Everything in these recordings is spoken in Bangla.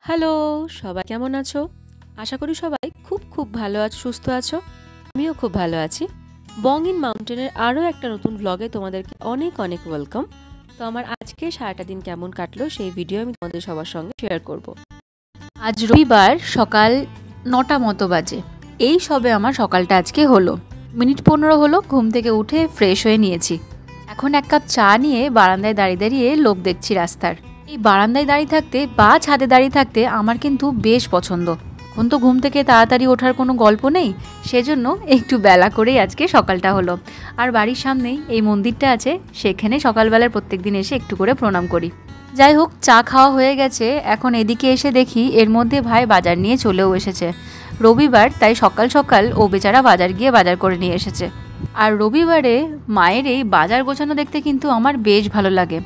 হ্যালো, সবাই কেমন আছো? আশা করি সবাই খুব খুব ভালো আছো, সুস্থ আছো। আমিও খুব ভালো আছি। বং ইন মাউন্টেনের আরও একটা নতুন ব্লগে তোমাদেরকে অনেক অনেক ওয়েলকাম। তো আমার আজকে সারাটা দিন কেমন কাটলো সেই ভিডিও আমি তোমাদের সবার সঙ্গে শেয়ার করব। আজ রবিবার সকাল 9টা মতো বাজে। এই সবে আমার সকালটা আজকে হলো। মিনিট 15 হলো ঘুম থেকে উঠে ফ্রেশ হয়ে নিয়েছি। এখন এক কাপ চা নিয়ে বারান্দায় দাঁড়িয়ে দাঁড়িয়ে লোক দেখছি রাস্তার। এই বারান্দায় দাঁড়িয়ে থাকতে বা ছাদে দাঁড়িয়ে থাকতে আমার কিন্তু বেশ পছন্দ। এখন তো ঘুম থেকে তাড়াতাড়ি ওঠার কোনো গল্প নেই, সেজন্য একটু বেলা করেই আজকে সকালটা হলো। আর বাড়ির সামনেই এই মন্দিরটা আছে, সেখানে সকালবেলার প্রত্যেক দিন এসে একটু করে প্রণাম করি। যাই হোক, চা খাওয়া হয়ে গেছে। এখন এদিকে এসে দেখি এর মধ্যে ভাই বাজার নিয়ে চলেও এসেছে। রবিবার, তাই সকাল সকাল ও বেচারা বাজার গিয়ে বাজার করে নিয়ে এসেছে। আর রবিবারে মায়ের এই বাজার গোছানো দেখতে কিন্তু আমার বেশ ভালো লাগে।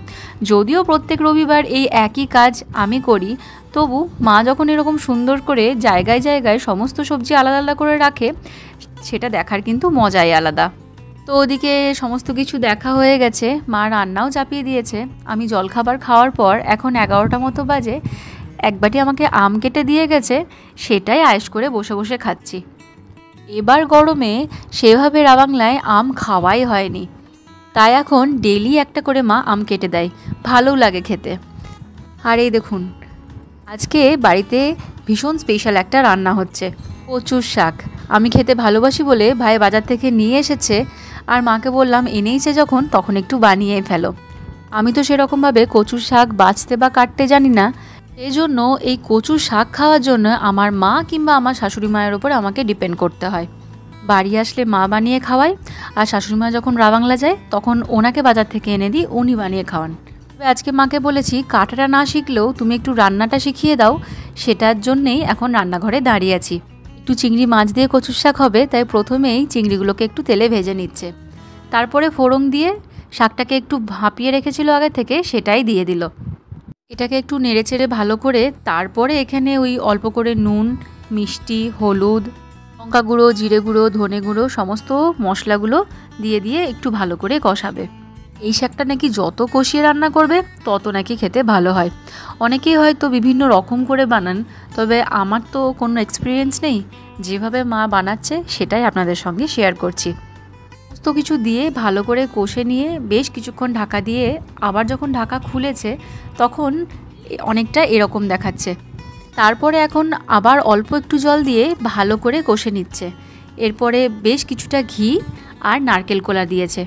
যদিও প্রত্যেক রবিবার এই একই কাজ আমি করি, তবু মা যখন এরকম সুন্দর করে জায়গায় জায়গায় সমস্ত সবজি আলাদা আলাদা করে রাখে, সেটা দেখার কিন্তু মজাই আলাদা। তো ওদিকে সমস্ত কিছু দেখা হয়ে গেছে, মা রান্নাও চাপিয়ে দিয়েছে। আমি জলখাবার খাওয়ার পর এখন 11টা মতো বাজে, এক বাটি আমাকে আম কেটে দিয়ে গেছে, সেটাই আয়েশ করে বসে বসে খাচ্ছি। এবার গরমে সেভাবে রাবাংলায় আম খাওয়াই হয়নি, তাই এখন ডেলি একটা করে মা আম কেটে দেয়, ভালোও লাগে খেতে। আর এই দেখুন, আজকে বাড়িতে ভীষণ স্পেশাল একটা রান্না হচ্ছে, কচুর শাক। আমি খেতে ভালোবাসি বলে ভাই বাজার থেকে নিয়ে এসেছে, আর মাকে বললাম এনেইছে যখন তখন একটু বানিয়ে ফেলো। আমি তো সেরকমভাবে কচুর শাক বাছতে বা কাটতে জানি না, এই জন্য এই কচুর শাক খাওয়ার জন্য আমার মা কিংবা আমার শাশুড়ি মায়ের ওপর আমাকে ডিপেন্ড করতে হয়। বাড়ি আসলে মা বানিয়ে খাওয়ায়, আর শাশুড়ি মা যখন রাবাংলা যায় তখন ওনাকে বাজার থেকে এনে দিই, উনি বানিয়ে খাওয়ান। তবে আজকে মাকে বলেছি কাটাটা না শিখলেও তুমি একটু রান্নাটা শিখিয়ে দাও, সেটার জন্যেই এখন রান্নাঘরে দাঁড়িয়ে আছি। একটু চিংড়ি মাছ দিয়ে কচুর শাক হবে, তাই প্রথমেই চিংড়িগুলোকে একটু তেলে ভেজে নিচ্ছে। তারপরে ফোড়ন দিয়ে শাকটাকে একটু ভাপিয়ে রেখেছিল আগে থেকে, সেটাই দিয়ে দিল। এটাকে একটু নেড়েচেড়ে ভালো করে তারপরে এখানে ওই অল্প করে নুন, মিষ্টি, হলুদ, লঙ্কা গুঁড়ো, জিরে গুঁড়ো, ধনে গুঁড়ো সমস্ত মশলাগুলো দিয়ে দিয়ে একটু ভালো করে কষাবে। এই শাকটা নাকি যত কষিয়ে রান্না করবে তত নাকি খেতে ভালো হয়। অনেকেই হয়তো বিভিন্ন রকম করে বানান, তবে আমার তো কোনো এক্সপিরিয়েন্স নেই। যেভাবে মা বানাচ্ছে সেটাই আপনাদের সঙ্গে শেয়ার করছি। সমস্ত কিছু দিয়ে ভালো করে কষে নিয়ে বেশ কিছুক্ষণ ঢাকা দিয়ে আবার যখন ঢাকা খুলেছে তখন অনেকটা এরকম দেখাচ্ছে। তারপরে এখন আবার অল্প একটু জল দিয়ে ভালো করে কষে নিচ্ছে। এরপরে বেশ কিছুটা ঘি আর নারকেল কোলা দিয়েছে।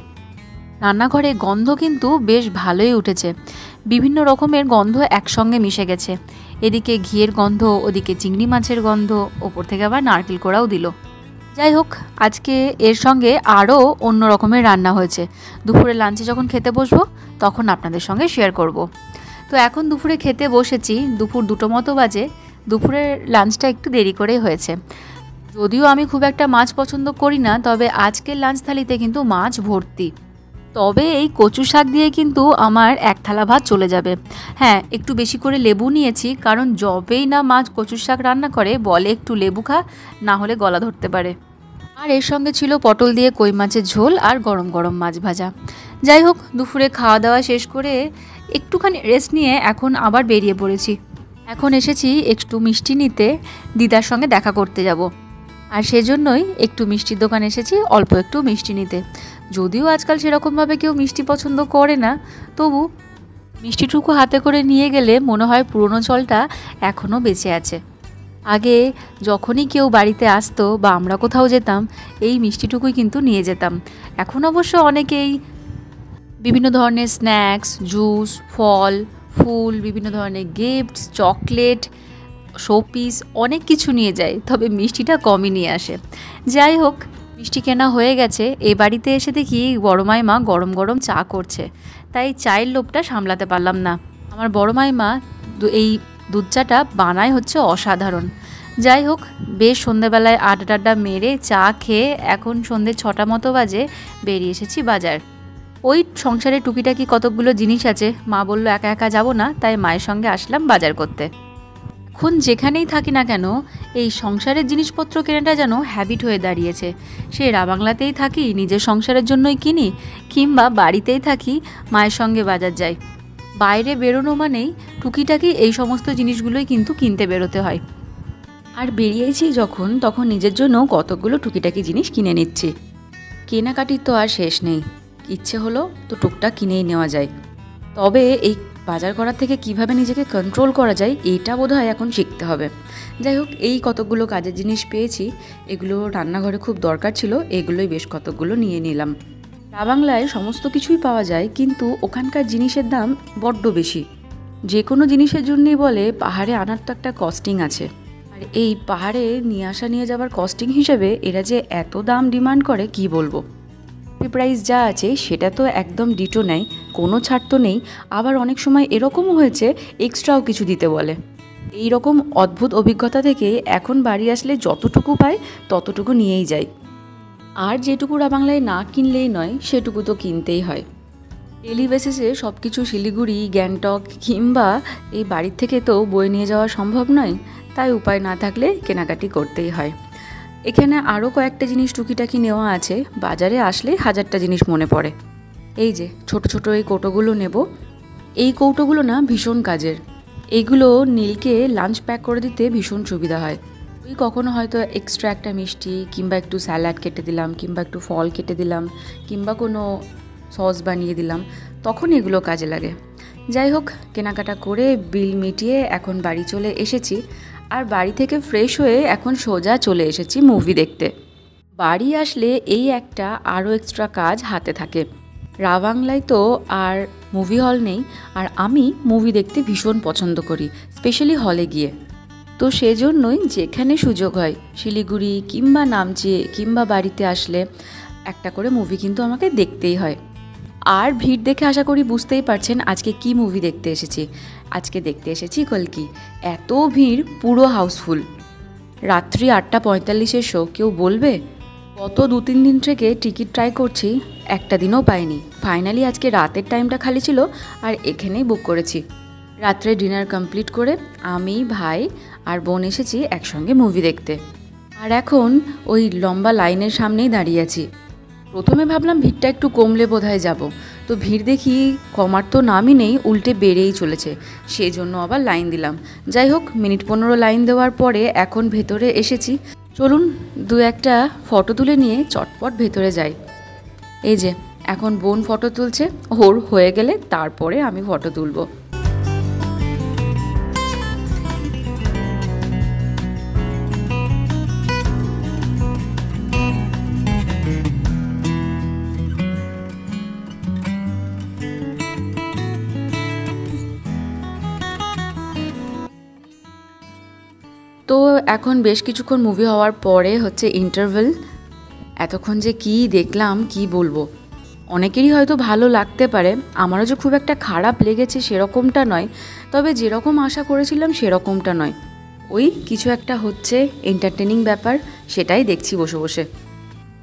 রান্নাঘরে গন্ধ কিন্তু বেশ ভালোই উঠেছে, বিভিন্ন রকমের গন্ধ একসঙ্গে মিশে গেছে। এদিকে ঘিয়ের গন্ধ, ওদিকে চিংড়ি মাছের গন্ধ, ওপর থেকে আবার নারকেল কোড়াও দিল। যাই হোক, আজকে এর সঙ্গে আরও অন্য রকমের রান্না হয়েছে। দুপুরে লাঞ্চে যখন খেতে বসবো তখন আপনাদের সঙ্গে শেয়ার করব। তো এখন দুপুরে খেতে বসেছি, দুপুর 2টো মতো বাজে। দুপুরের লাঞ্চটা একটু দেরি করেই হয়েছে। যদিও আমি খুব একটা মাছ পছন্দ করি না, তবে আজকের লাঞ্চ থালিতে কিন্তু মাছ ভর্তি। তবে এই কচু শাক দিয়ে কিন্তু আমার এক থালা ভাত চলে যাবে। হ্যাঁ, একটু বেশি করে লেবু নিয়েছি, কারণ যবেই না মাছ কচুর শাক রান্না করে বলে একটু লেবু খা, না হলে গলা ধরতে পারে। আর এর সঙ্গে ছিল পটল দিয়ে কই মাছের ঝোল আর গরম গরম মাছ ভাজা। যাই হোক, দুপুরে খাওয়া দাওয়া শেষ করে একটুখানি রেস্ট নিয়ে এখন আবার বেরিয়ে পড়েছি। এখন এসেছি একটু মিষ্টি নিতে, দিদার সঙ্গে দেখা করতে যাব। আর সেজন্যই একটু মিষ্টির দোকানে এসেছি অল্প একটু মিষ্টি নিতে। যদিও আজকাল সেরকমভাবে কেউ মিষ্টি পছন্দ করে না, তবু মিষ্টিটুকু হাতে করে নিয়ে গেলে মনে হয় পুরনো চলটা এখনও বেঁচে আছে। আগে যখনই কেউ বাড়িতে আসতো বা আমরা কোথাও যেতাম, এই মিষ্টিটুকুই কিন্তু নিয়ে যেতাম। এখন অবশ্য অনেকেই বিভিন্ন ধরনের স্ন্যাক্স, জুস, ফল, ফুল, বিভিন্ন ধরনের গিফটস, চকলেট, শোপিস অনেক কিছু নিয়ে যায়, তবে মিষ্টিটা কমই নিয়ে আসে। যাই হোক, মিষ্টি কেনা হয়ে গেছে। এই বাড়িতে এসে দেখি বড় মাইমা গরম গরম চা করছে, তাই চায়ের লোভটা সামলাতে পারলাম না। আমার বড় মাইমা এই দুধ চাটা বানায় হচ্ছে অসাধারণ। যাই হোক, বেশ সন্ধ্যেবেলায় আড্ডা মেরে চা খেয়ে এখন সন্ধ্যে 6টা মতো বাজে, বেরিয়ে এসেছি বাজার। ওই সংসারে টুকিটাকি কতকগুলো জিনিস আছে, মা বলল একা একা যাব না, তাই মায়ের সঙ্গে আসলাম বাজার করতে। এখন যেখানেই থাকি না কেন এই সংসারের জিনিসপত্র কেনাটা যেন হ্যাবিট হয়ে দাঁড়িয়েছে। সে রাবাংলাতেই থাকি নিজের সংসারের জন্যই কিনি, কিংবা বাড়িতেই থাকি মায়ের সঙ্গে বাজার যাই। বাইরে বেরোনো মানেই টুকিটাকি এই সমস্ত জিনিসগুলোই কিন্তু কিনতে বেরোতে হয়। আর বেরিয়েছি যখন, তখন নিজের জন্য কতগুলো টুকিটাকি জিনিস কিনে নিচ্ছি। কেনাকাটির তো আর শেষ নেই, ইচ্ছে হলো তো টুকটাক কিনেই নেওয়া যায়। তবে এই বাজার করার থেকে কিভাবে নিজেকে কন্ট্রোল করা যায় এইটা বোধহয় এখন শিখতে হবে। যাই হোক, এই কতগুলো কাজের জিনিস পেয়েছি, এগুলো রান্নাঘরে খুব দরকার ছিল, এগুলোই বেশ কতগুলো নিয়ে নিলাম। বাংলায় সমস্ত কিছুই পাওয়া যায়, কিন্তু ওখানকার জিনিসের দাম বড্ড বেশি। যে কোনো জিনিসের জন্যই বলে পাহাড়ে আনার তো একটা কস্টিং আছে, আর এই পাহাড়ে নিয়ে যাওয়ার কস্টিং হিসেবে এরা যে এত দাম ডিমান্ড করে কি বলবো। প্রাইস যা আছে সেটা তো একদম ডিটো নেয়, কোনো ছাড় তো নেই। আবার অনেক সময় এরকমও হয়েছে এক্সট্রাও কিছু দিতে বলে। এই রকম অদ্ভুত অভিজ্ঞতা থেকে এখন বাড়ি আসলে যতটুকু পাই ততটুকু নিয়েই যাই। আর যেটুকু বাংলায় না কিনলেই নয়, সেটুকু তো কিনতেই হয়। ডেলি বেসিসে সব কিছু শিলিগুড়ি, গ্যাংটক কিংবা এই বাড়ির থেকে তো বয়ে নিয়ে যাওয়া সম্ভব নয়, তাই উপায় না থাকলে কেনাকাটি করতেই হয়। এখানে আরও কয়েকটা জিনিস টুকিটাকি নেওয়া আছে, বাজারে আসলে হাজারটা জিনিস মনে পড়ে। এই যে ছোট ছোট এই কৌটোগুলো নেব। এই কৌটোগুলো না ভীষণ কাজের, এইগুলো নীলকে লাঞ্চ প্যাক করে দিতে ভীষণ সুবিধা হয়। ওই কখনো হয়তো এক্সট্রা একটা মিষ্টি কিংবা একটু স্যালাড কেটে দিলাম, কিংবা একটু ফল কেটে দিলাম, কিংবা কোনো সস বানিয়ে দিলাম, তখন এগুলো কাজে লাগে। যাই হোক, কেনাকাটা করে বিল মিটিয়ে এখন বাড়ি চলে এসেছি। আর বাড়ি থেকে ফ্রেশ হয়ে এখন সোজা চলে এসেছি মুভি দেখতে। বাড়ি আসলে এই একটা আরও এক্সট্রা কাজ হাতে থাকে। বাংলায় তো আর মুভি হল নেই, আর আমি মুভি দেখতে ভীষণ পছন্দ করি, স্পেশালি হলে গিয়ে। তো সেজন্যই যেখানে সুযোগ হয়, শিলিগুড়ি কিংবা নামচে কিংবা বাড়িতে আসলে একটা করে মুভি কিন্তু আমাকে দেখতেই হয়। আর ভিড় দেখে আশা করি বুঝতেই পারছেন আজকে কি মুভি দেখতে এসেছি। আজকে দেখতে এসেছি কল্কি। এত ভিড়, পুরো হাউসফুল। রাত্রি 8:45 শো, কেউ বলবে? গত 2-3 দিন থেকে টিকিট ট্রাই করছি, একটা দিনও পাইনি। ফাইনালি আজকে রাতের টাইমটা খালি ছিল আর এখানেই বুক করেছি। রাত্রে ডিনার কমপ্লিট করে আমি, ভাই আর বোন এসেছি একসঙ্গে মুভি দেখতে। আর এখন ওই লম্বা লাইনের সামনেই দাঁড়িয়ে আছি। প্রথমে ভাবলাম ভিড়টা একটু কমলে বোধহয় যাব, তো ভিড় দেখি কমার তো নামই নেই, উল্টে বেড়েই চলেছে। সেই জন্য আবার লাইন দিলাম। যাই হোক, মিনিট 15 লাইন দেওয়ার পরে এখন ভেতরে এসেছি। চলুন 2-1টা ফটো তুলে নিয়ে চটপট ভেতরে যাই। এই যে এখন বোন ফটো তুলছে, ওর হয়ে গেলে তারপরে আমি ফটো তুলব। তো এখন বেশ কিছুক্ষণ মুভি হওয়ার পরে হচ্ছে ইন্টারভেল। এতক্ষণ যে কি দেখলাম কি বলবো। অনেকেরই হয়তো ভালো লাগতে পারে, আমারও যে খুব একটা খারাপ লেগেছে সেরকমটা নয়, তবে যেরকম আশা করেছিলাম সেরকমটা নয়। ওই কিছু একটা হচ্ছে, এন্টারটেনিং ব্যাপার, সেটাই দেখছি বসে বসে।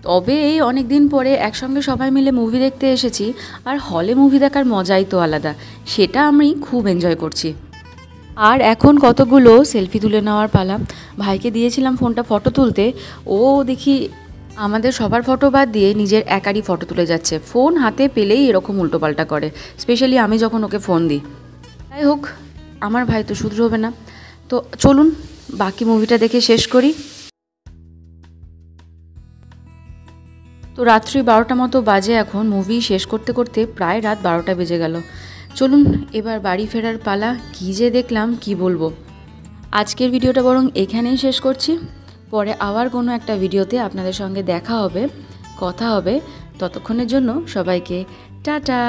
তবে এই অনেক দিন পরে একসঙ্গে সবাই মিলে মুভি দেখতে এসেছি, আর হলে মুভি দেখার মজাই তো আলাদা, সেটা আমি খুব এনজয় করছি। আর এখন কতগুলো সেলফি তুলে নেওয়ার পালা। ভাইকে দিয়েছিলাম ফোনটা ফটো তুলতে, ও দেখি আমাদের সবার ফটো বাদ দিয়ে নিজের একারই ফটো তুলে যাচ্ছে। ফোন হাতে পেলেই এরকম উল্টোপাল্টা করে, স্পেশালি আমি যখন ওকে ফোন দিই। যাই হোক, আমার ভাই তো শুধরোবে না। তো চলুন বাকি মুভিটা দেখে শেষ করি। তো রাত্রি 12টা মতো বাজে এখন, মুভি শেষ করতে করতে প্রায় রাত 12টা বেজে গেল। চলুন এবার বাড়ি ফেরার পালা। কী যে দেখলাম কি বলবো। আজকের ভিডিওটা বরং এখানেই শেষ করছি। পরে আবার কোনো একটা ভিডিওতে আপনাদের সঙ্গে দেখা হবে, কথা হবে। ততক্ষণের জন্য সবাইকে টাটা।